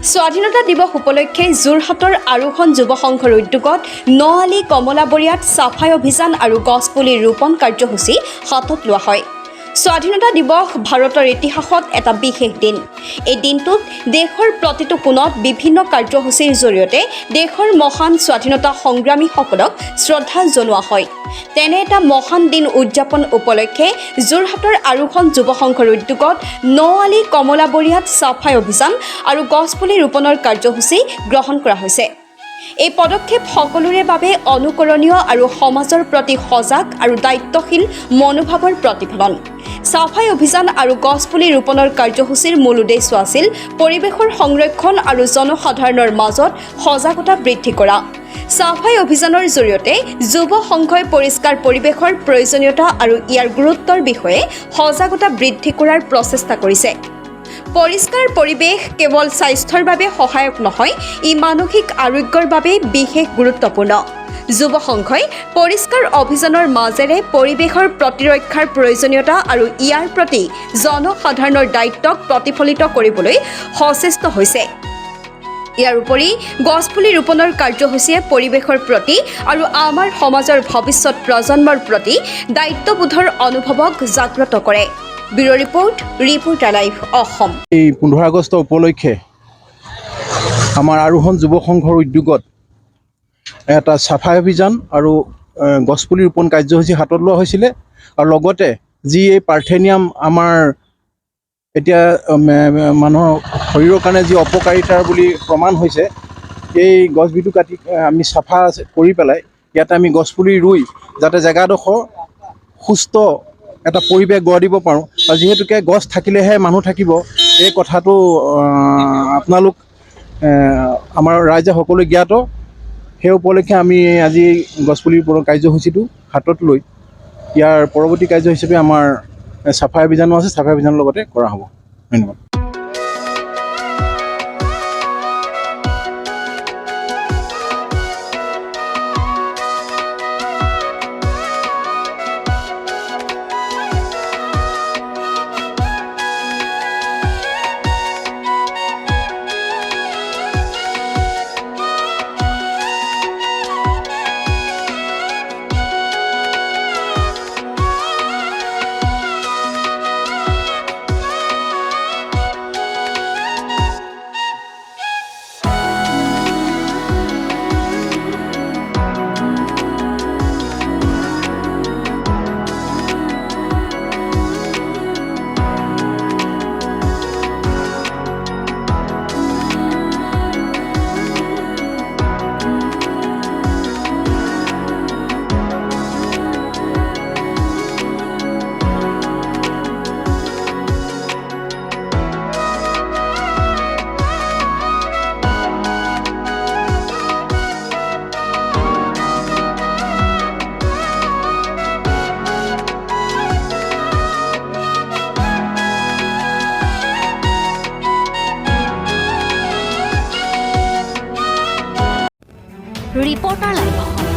স্বাধীনতা দিৱস উপলক্ষে যোৰহাটৰ আৰোহণ যুৱ সংঘৰ উদ্যোগত নআলি কমলাবৰীয়াত চাফাই অভিযান আৰু গছপুলি ৰোপণ কাৰ্যসূচী হাতত লোৱা হয়। স্বাধীনতা দিৱস ভাৰতৰ ইতিহাসত এটা বিশেষ দিন। এই দিনটোত দেশৰ প্ৰতিটো কোণত বিভিন্ন কাৰ্যসূচীৰ জৰিয়তে দেশৰ মহান স্বাধীনতা সংগ্ৰামীসকলক শ্ৰদ্ধা জনোৱা হয়। তেনে এটা মহান দিন উদযাপন উপলক্ষে যোৰহাটৰ আৰোহণ যুৱ সংঘৰ উদ্যোগত নআলি কমলাবৰীয়াত চাফাই অভিযান আৰু গছপুলি ৰোপণৰ কাৰ্যসূচী গ্ৰহণ কৰা হৈছে। এই পদক্ষেপ সকলোৰে বাবে অনুকৰণীয় আৰু সমাজৰ প্ৰতি সজাগ আৰু দায়িত্বশীল মনোভাৱৰ প্ৰতিফলন। চাফাই অভিযান আৰু গছপুলি ৰোপণৰ কাৰ্যসূচীৰ মূল উদ্দেশ্য আছিল পৰিৱেশৰ সংৰক্ষণ আৰু জনসাধাৰণৰ মাজত সজাগতা বৃদ্ধি কৰা। চাফাই অভিযানৰ জৰিয়তে যুৱ সংঘই পৰিষ্কাৰ পৰিৱেশৰ প্ৰয়োজনীয়তা আৰু ইয়াৰ গুৰুত্বৰ বিষয়ে সজাগতা বৃদ্ধি কৰাৰ প্ৰচেষ্টা কৰিছে। পৰিষ্কাৰ পৰিৱেশ কেৱল স্বাস্থ্যৰ বাবে সহায়ক নহয়, ই মানসিক আৰোগ্যৰ বাবে বিশেষ গুৰুত্বপূৰ্ণ। যুৱ সংঘই পৰিষ্কাৰ অভিযানৰ মাজেৰে পৰিৱেশৰ প্ৰতিৰক্ষাৰ প্ৰয়োজনীয়তা আৰু ইয়াৰ প্ৰতি জনসাধাৰণৰ দায়িত্বক প্ৰতিফলিত কৰিবলৈ সচেষ্ট হৈছে। ইয়াৰ উপৰি গছপুলি ৰোপণৰ কাৰ্যসূচীয়ে পৰিৱেশৰ প্ৰতি আৰু আমাৰ সমাজৰ ভৱিষ্যত প্ৰজন্মৰ প্ৰতি দায়িত্ববোধৰ অনুভৱক জাগ্ৰত কৰে। Bureau' report, reporter live Assam. এই 15 আগষ্ট উপলক্ষে আমাৰ আৰোহণ যুৱ সংঘৰ উদ্যোগত এটা চাফাই অভিযান আৰু গছপুলি ৰোপণ কাৰ্যসূচী হাতত লোৱা হৈছিলে। আৰু লগতে যি এই পাৰ্থেনিয়াম আমাৰ এতিয়া মানুহৰ শৰীৰৰ কাৰণে যি অপকাৰিতাৰ বুলি প্ৰমাণ হৈছে, এই গছবিধু কাটি আমি চাফা কৰি পেলাই ইয়াতে আমি গছপুলি ৰুই যাতে জেগাডোখৰ সুস্থ এটা পৰিৱেশ গঢ় দিব পাৰোঁ। আৰু যিহেতুকে গছ থাকিলেহে মানুহ থাকিব, এই কথাটো আপোনালোক আমাৰ ৰাইজে সকলোৱে জ্ঞাত। সেই উপলক্ষে আমি আজি গছপুলি ৰোপণৰ কাৰ্যসূচীটো হাতত লৈ ইয়াৰ পৰৱৰ্তী কাৰ্য হিচাপে আমাৰ চাফাই অভিযানো আছে, চাফাই অভিযানৰ লগতে কৰা হ'ব। ধন্যবাদ। Reporter live Assam.